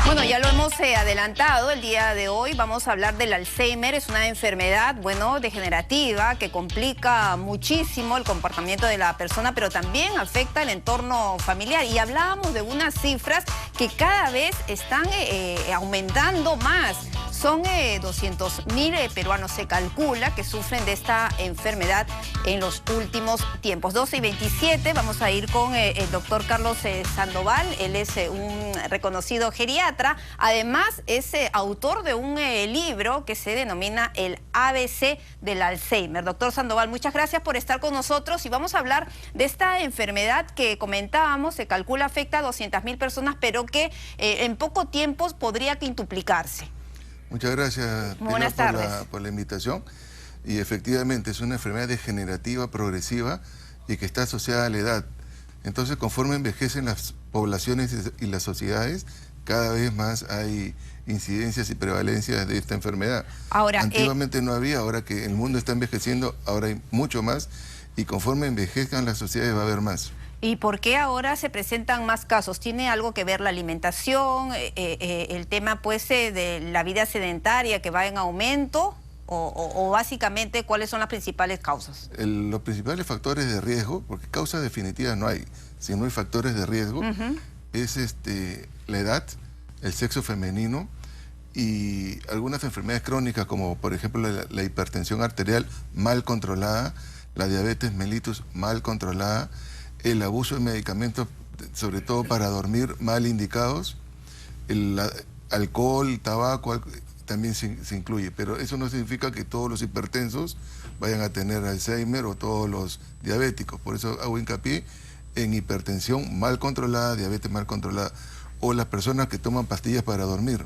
Bueno, ya lo hemos adelantado el día de hoy. Vamos a hablar del Alzheimer. Es una enfermedad, bueno, degenerativa que complica muchísimo el comportamiento de la persona, pero también afecta el entorno familiar. Y hablábamos de unas cifras que cada vez están aumentando más. Son 200.000 peruanos, se calcula, que sufren de esta enfermedad en los últimos tiempos. 12:27, vamos a ir con el doctor Carlos Sandoval. Él es un reconocido geriatra. Además, es autor de un libro que se denomina el ABC del Alzheimer. Doctor Sandoval, muchas gracias por estar con nosotros y vamos a hablar de esta enfermedad que comentábamos, se calcula afecta a 200.000 personas, pero que en poco tiempo podría quintuplicarse. Muchas gracias, Buenas Pilar, tardes. por la invitación. Y efectivamente es una enfermedad degenerativa progresiva y que está asociada a la edad. Entonces, conforme envejecen las poblaciones y las sociedades, cada vez más hay incidencias y prevalencias de esta enfermedad. Ahora, antiguamente no había, ahora que el mundo está envejeciendo, ahora hay mucho más y conforme envejezcan las sociedades va a haber más. ¿Y por qué ahora se presentan más casos? ¿Tiene algo que ver la alimentación, el tema pues de la vida sedentaria que va en aumento? O básicamente, ¿cuáles son las principales causas? Los principales factores de riesgo, porque causas definitivas no hay, sino hay factores de riesgo, es la edad, el sexo femenino y algunas enfermedades crónicas como por ejemplo la hipertensión arterial mal controlada, la diabetes mellitus mal controlada, el abuso de medicamentos, sobre todo para dormir, mal indicados, el alcohol, tabaco, también se incluye, pero eso no significa que todos los hipertensos vayan a tener Alzheimer o todos los diabéticos. Por eso hago hincapié en hipertensión mal controlada, diabetes mal controlada, o las personas que toman pastillas para dormir.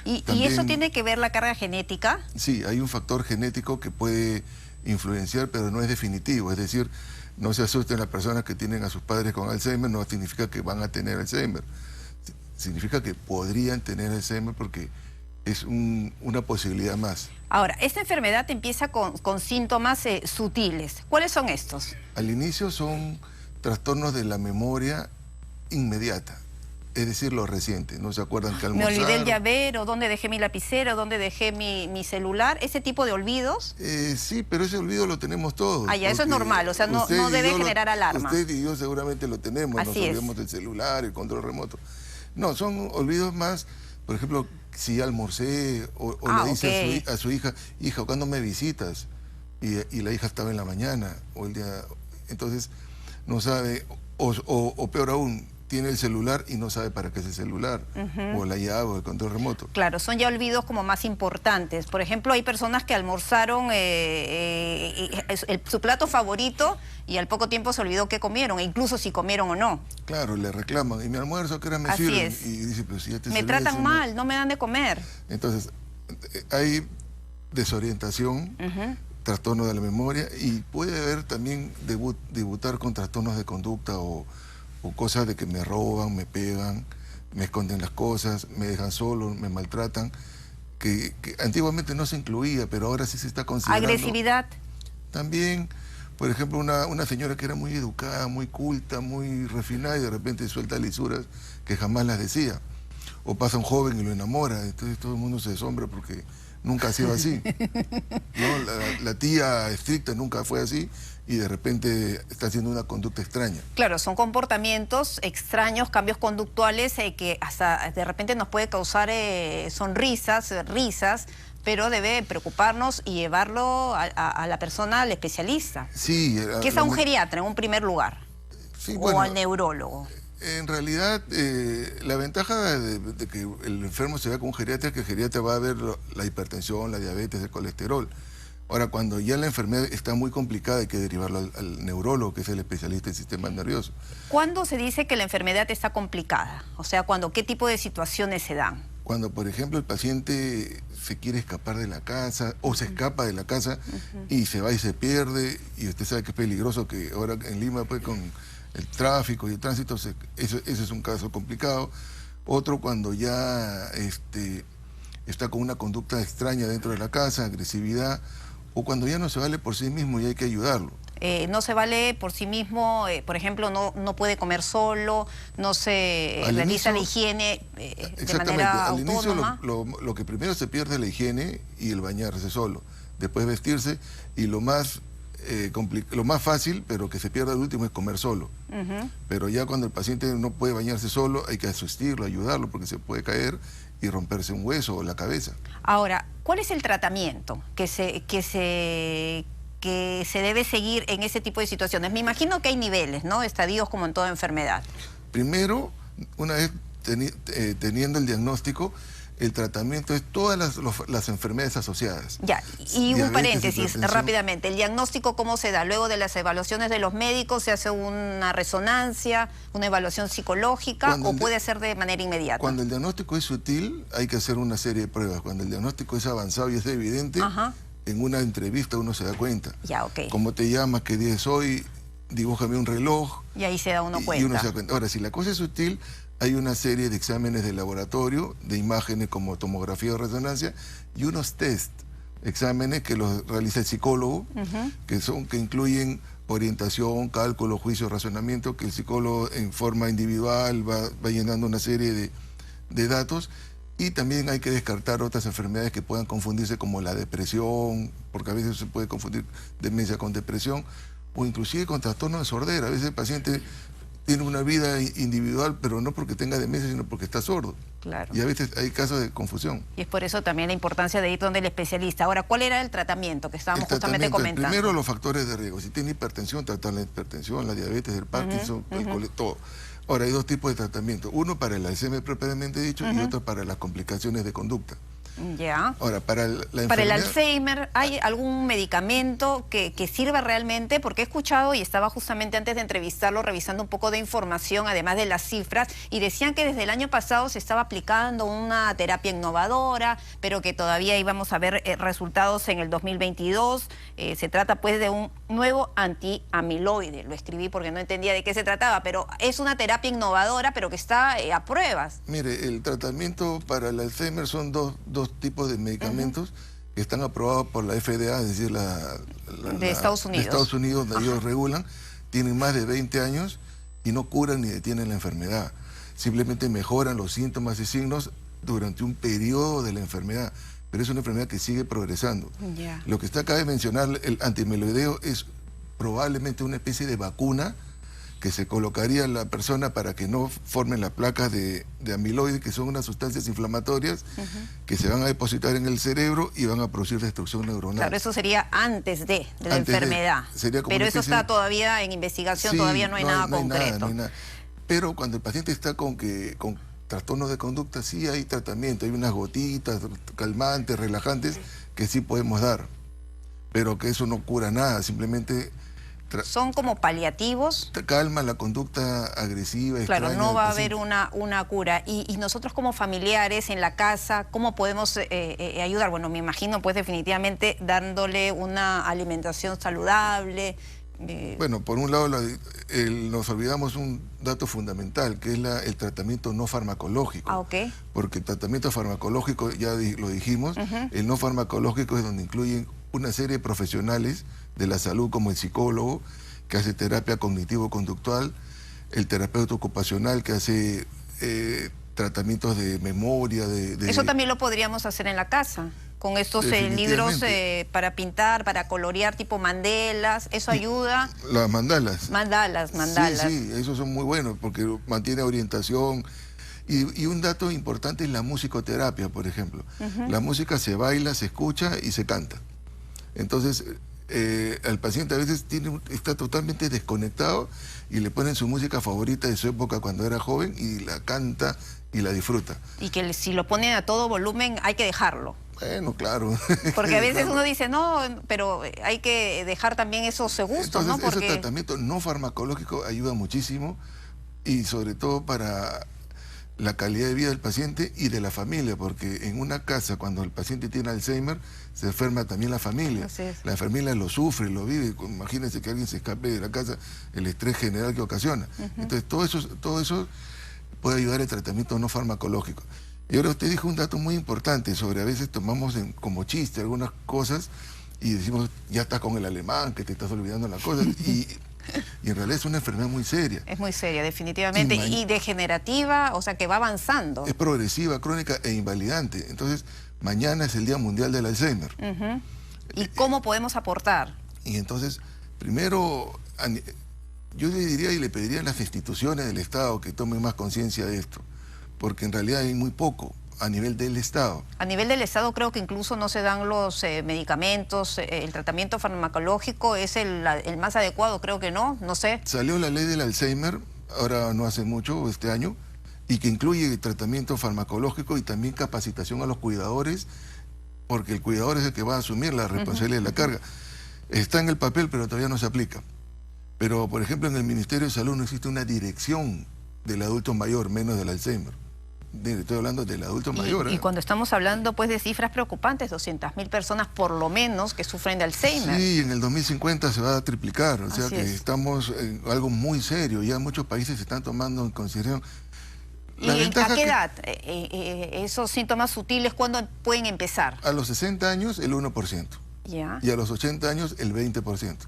¿Y También, eso tiene que ver la carga genética? Sí, hay un factor genético que puede influenciar, pero no es definitivo. Es decir, no se asusten las personas que tienen a sus padres con Alzheimer, no significa que van a tener Alzheimer. Significa que podrían tener Alzheimer porque es una posibilidad más. Ahora, esta enfermedad empieza con síntomas sutiles. ¿Cuáles son estos? Al inicio son trastornos de la memoria inmediata, es decir, lo reciente. No se acuerdan que almorzaron. Me olvidé el llavero, dónde dejé mi lapicero, dónde dejé mi celular. ¿Ese tipo de olvidos? Sí, pero ese olvido lo tenemos todos. Ah, ya, eso es normal, o sea, no debe generar alarma. Usted y yo seguramente lo tenemos, Así nos es. olvidamos del celular, el control remoto. No, son olvidos más, por ejemplo, si ya almorcé o le dice a su hija, ¿cuándo me visitas? Y la hija estaba en la mañana o el día... Entonces, no sabe, o peor aún, tiene el celular y no sabe para qué es el celular, o la llave o el control remoto. Claro, son ya olvidos como más importantes. Por ejemplo, hay personas que almorzaron su plato favorito y al poco tiempo se olvidó qué comieron, e incluso si comieron o no. Claro, le reclaman, ¿y mi almuerzo a qué hora me Así sirven? es. Y dice, pero si ya te Me serví tratan eso, mal, no me dan de comer. Entonces, hay desorientación, trastorno de la memoria y puede haber también debutar con trastornos de conducta o cosas de que me roban, me pegan, me esconden las cosas, me dejan solo, me maltratan, que antiguamente no se incluía, pero ahora sí se está considerando. Agresividad. También, por ejemplo, una señora que era muy educada, muy culta, muy refinada y de repente suelta lisuras que jamás las decía. O pasa un joven y lo enamora, entonces todo el mundo se asombra porque nunca ha sido así. ¿No? La tía estricta nunca fue así y de repente está haciendo una conducta extraña. Claro, son comportamientos extraños, cambios conductuales que hasta de repente nos puede causar sonrisas, risas, pero debe preocuparnos y llevarlo a la persona, al especialista. Sí. Que es a un geriatra en un primer lugar, sí, o bueno, al neurólogo. En realidad, la ventaja de que el enfermo se vea con un geriatra es que el geriatra va a ver la hipertensión, la diabetes, el colesterol. Ahora, cuando ya la enfermedad está muy complicada, hay que derivarlo al neurólogo, que es el especialista del sistema nervioso. ¿Cuándo se dice que la enfermedad está complicada? O sea, ¿qué tipo de situaciones se dan? Cuando, por ejemplo, el paciente se quiere escapar de la casa o se escapa de la casa y se va y se pierde, y usted sabe que es peligroso, que ahora en Lima, pues, con el tráfico y el tránsito, eso es un caso complicado. Otro, cuando ya está con una conducta extraña dentro de la casa, agresividad, o cuando ya no se vale por sí mismo y hay que ayudarlo. no se vale por sí mismo, por ejemplo, no puede comer solo, no se realiza la higiene de manera al autónoma. inicio lo que primero se pierde es la higiene y el bañarse solo, después vestirse, y lo más fácil, pero que se pierde al último, es comer solo. Pero ya cuando el paciente no puede bañarse solo, hay que asistirlo, ayudarlo, porque se puede caer y romperse un hueso o la cabeza. Ahora, ¿cuál es el tratamiento que se debe seguir en ese tipo de situaciones? Me imagino que hay niveles, ¿no? Estadios como en toda enfermedad. Primero, una vez teniendo el diagnóstico, el tratamiento es todas las enfermedades asociadas. Ya, y un paréntesis rápidamente. ¿El diagnóstico cómo se da? Luego de las evaluaciones de los médicos, ¿se hace una resonancia, una evaluación psicológica o puede ser de manera inmediata? Cuando el diagnóstico es sutil, hay que hacer una serie de pruebas. Cuando el diagnóstico es avanzado y es evidente, en una entrevista uno se da cuenta. Ya, ok. ¿Cómo te llamas? ¿Qué día es hoy? Dibújame un reloj. Y ahí se da uno cuenta. Y uno se da cuenta. Ahora, si la cosa es sutil, hay una serie de exámenes de laboratorio, de imágenes como tomografía o resonancia, y unos test, exámenes que los realiza el psicólogo, que incluyen orientación, cálculo, juicio, razonamiento, que el psicólogo en forma individual va llenando una serie de datos. Y también hay que descartar otras enfermedades que puedan confundirse, como la depresión, porque a veces se puede confundir demencia con depresión, o inclusive con trastorno de sordera. A veces el paciente tiene una vida individual, pero no porque tenga demencia, sino porque está sordo. Claro. Y a veces hay casos de confusión. Y es por eso también la importancia de ir donde el especialista. Ahora, ¿cuál era el tratamiento que estábamos justamente comentando? Primero, los factores de riesgo. Si tiene hipertensión, tratar la hipertensión, la diabetes, el Parkinson, todo. Ahora, hay dos tipos de tratamiento. Uno para el Alzheimer propiamente dicho y otro para las complicaciones de conducta. Ya. Ahora, para la enfermedad... Para el Alzheimer, ¿hay algún medicamento que sirva realmente? Porque he escuchado, y estaba justamente antes de entrevistarlo, revisando un poco de información, además de las cifras, y decían que desde el año pasado se estaba aplicando una terapia innovadora, pero que todavía íbamos a ver resultados en el 2022. Se trata pues de un nuevo antiamiloide. Lo escribí porque no entendía de qué se trataba, pero es una terapia innovadora, pero que está a pruebas. Mire, el tratamiento para el Alzheimer son dos tipos de medicamentos que están aprobados por la FDA, es decir, de Estados Unidos. De Estados Unidos, donde ellos regulan. Tienen más de 20 años y no curan ni detienen la enfermedad. Simplemente mejoran los síntomas y signos durante un periodo de la enfermedad. Pero es una enfermedad que sigue progresando. Lo que está acá de mencionar, el antiamiloideo, es probablemente una especie de vacuna que se colocaría en la persona para que no formen las placas de amiloide, que son unas sustancias inflamatorias que se van a depositar en el cerebro y van a producir destrucción neuronal. Claro, eso sería antes de la enfermedad. Pero eso está todavía en investigación, todavía no hay nada concreto. No hay nada. Pero cuando el paciente está con trastornos de conducta, sí hay tratamiento, hay unas gotitas calmantes, relajantes, que sí podemos dar. Pero que eso no cura nada, simplemente... ¿Son como paliativos? Calma la conducta agresiva, claro, extraña, no va a haber una cura. Y nosotros como familiares en la casa, ¿cómo podemos ayudar? Bueno, me imagino pues definitivamente dándole una alimentación saludable. Bueno, por un lado nos olvidamos un dato fundamental, que es el tratamiento no farmacológico. Porque el tratamiento farmacológico, ya lo dijimos, el no farmacológico es donde incluyen una serie de profesionales de la salud, como el psicólogo, que hace terapia cognitivo-conductual, el terapeuta ocupacional, que hace tratamientos de memoria. Eso también lo podríamos hacer en la casa, con estos libros para pintar, para colorear, tipo mandalas. ¿Eso ayuda? Las mandalas. Mandalas. Sí, esos son muy buenos, porque mantiene orientación. Y un dato importante es la musicoterapia, por ejemplo. La música se baila, se escucha y se canta. Entonces, el paciente a veces está totalmente desconectado y le ponen su música favorita de su época cuando era joven y la canta y la disfruta. Y que si lo ponen a todo volumen hay que dejarlo. Bueno, claro. Porque a veces uno dice, no, pero hay que dejar también esos gustos, entonces, ¿no? Porque ese tratamiento no farmacológico ayuda muchísimo, y sobre todo para la calidad de vida del paciente y de la familia, porque en una casa, cuando el paciente tiene Alzheimer, se enferma también la familia. La familia lo sufre, lo vive. Imagínense que alguien se escape de la casa, el estrés general que ocasiona. Entonces, todo eso puede ayudar al tratamiento no farmacológico. Y ahora usted dijo un dato muy importante sobre, a veces tomamos como chiste algunas cosas y decimos, ya estás con el alemán, que te estás olvidando las cosas, y en realidad es una enfermedad muy seria. Es muy seria, definitivamente, y degenerativa, o sea que va avanzando. Es progresiva, crónica e invalidante. Entonces, mañana es el Día Mundial del Alzheimer. ¿Y cómo podemos aportar? Y entonces, primero, yo le diría y le pediría a las instituciones del Estado que tomen más conciencia de esto, porque en realidad hay muy poco a nivel del Estado. A nivel del Estado creo que incluso no se dan los medicamentos, el tratamiento farmacológico es el más adecuado, creo que no sé. Salió la ley del Alzheimer, ahora no hace mucho, este año, y que incluye tratamiento farmacológico y también capacitación a los cuidadores, porque el cuidador es el que va a asumir la responsabilidad de la carga. Está en el papel, pero todavía no se aplica. Pero, por ejemplo, en el Ministerio de Salud no existe una dirección del adulto mayor, menos del Alzheimer. Estoy hablando del adulto mayor. Y cuando estamos hablando pues de cifras preocupantes, 200.000 personas por lo menos que sufren de Alzheimer. Sí, en el 2050 se va a triplicar, o sea que estamos en algo muy serio. Ya muchos países se están tomando en consideración. ¿Y a qué edad? ¿Esos síntomas sutiles cuándo pueden empezar? A los 60 años el 1%. Ya. Y a los 80 años el 20%.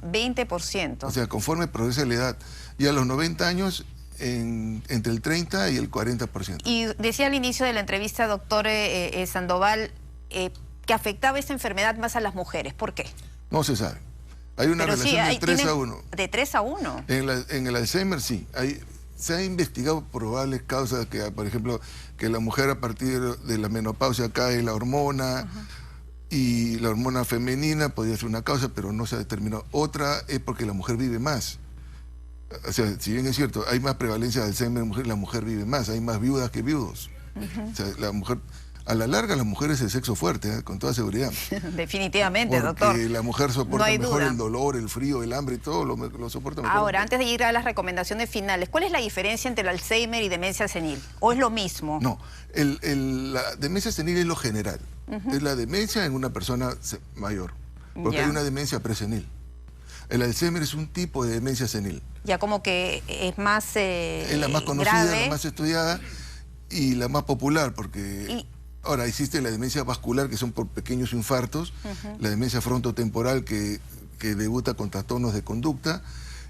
20%. O sea, conforme progresa la edad. Y a los 90 años entre el 30 y el 40%. Y decía al inicio de la entrevista, doctor Sandoval, que afectaba esta enfermedad más a las mujeres. ¿Por qué? No se sabe. Hay una relación de 3 a 1. ¿De 3 a 1? En el Alzheimer sí. Se ha investigado probables causas, que por ejemplo, que la mujer a partir de la menopausia cae la hormona, y la hormona femenina podría ser una causa, pero no se ha determinado. Otra es porque la mujer vive más. O sea, si bien es cierto, hay más prevalencia de Alzheimer, la mujer vive más, hay más viudas que viudos. O sea, la mujer, a la larga la mujer es el sexo fuerte, con toda seguridad. Definitivamente, doctor. Porque la mujer soporta mejor el dolor, el frío, el hambre y todo, lo soporta mejor. Ahora, antes de ir a las recomendaciones finales, ¿cuál es la diferencia entre el Alzheimer y demencia senil? ¿O es lo mismo? No, la demencia senil es lo general. Es la demencia en una persona mayor, porque hay una demencia presenil. El Alzheimer es un tipo de demencia senil. Ya como que es más es la más conocida, grave, la más estudiada y la más popular, porque ahora existe la demencia vascular, que son por pequeños infartos, la demencia frontotemporal que debuta con trastornos de conducta,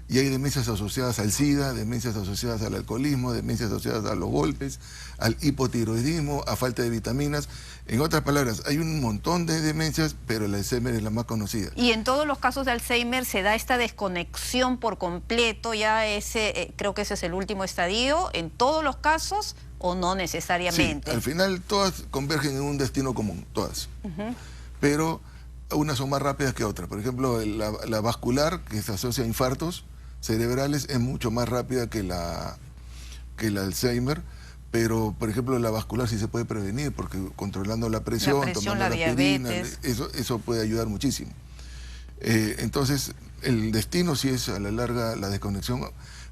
y hay demencias asociadas al SIDA, demencias asociadas al alcoholismo, demencias asociadas a los golpes, al hipotiroidismo, a falta de vitaminas. En otras palabras, hay un montón de demencias, pero el Alzheimer es la más conocida. Y en todos los casos de Alzheimer se da esta desconexión por completo, ya creo que ese es el último estadio, ¿en todos los casos o no necesariamente? Sí, al final todas convergen en un destino común, todas. Pero unas son más rápidas que otras. Por ejemplo, la vascular, que se asocia a infartos cerebrales, es mucho más rápida que el Alzheimer, pero por ejemplo la vascular sí se puede prevenir, porque controlando la presión tomando la aspirina, eso puede ayudar muchísimo. Entonces, el destino sí es a la larga la desconexión,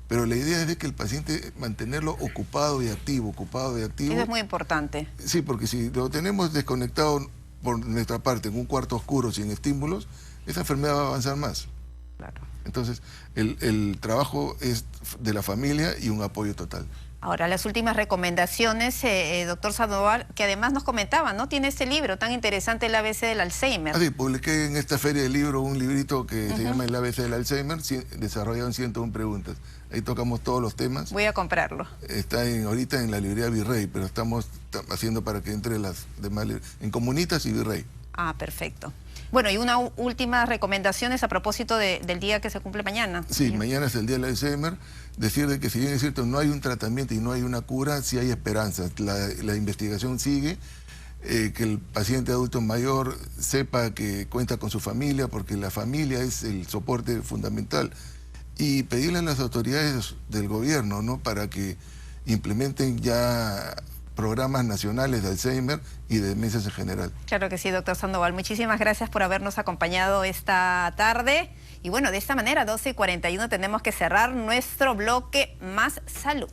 pero la idea es de que el paciente mantenerlo ocupado y activo, Eso es muy importante. Sí, porque si lo tenemos desconectado por nuestra parte en un cuarto oscuro sin estímulos, esa enfermedad va a avanzar más. Claro. Entonces, el trabajo es de la familia y un apoyo total. Ahora, las últimas recomendaciones, doctor Sandoval, que además nos comentaba, ¿no? Tiene este libro tan interesante, El ABC del Alzheimer. Sí, publiqué en esta feria del libro un librito que se llama El ABC del Alzheimer, desarrollado en 101 preguntas. Ahí tocamos todos los temas. Voy a comprarlo. Está ahorita en la librería Virrey, pero estamos haciendo para que entre las demás en Comunitas y Virrey. Ah, perfecto. Bueno, y una última recomendación a propósito del día que se cumple mañana. Sí, mañana es el día del Alzheimer. Decir de que si bien es cierto no hay un tratamiento y no hay una cura, sí hay esperanza. La investigación sigue, que el paciente adulto mayor sepa que cuenta con su familia, porque la familia es el soporte fundamental. Y pedirle a las autoridades del gobierno, ¿no?, para que implementen ya programas nacionales de Alzheimer y de demencias en general. Claro que sí, doctor Sandoval. Muchísimas gracias por habernos acompañado esta tarde. Y bueno, de esta manera, 12:41, tenemos que cerrar nuestro bloque Más Salud.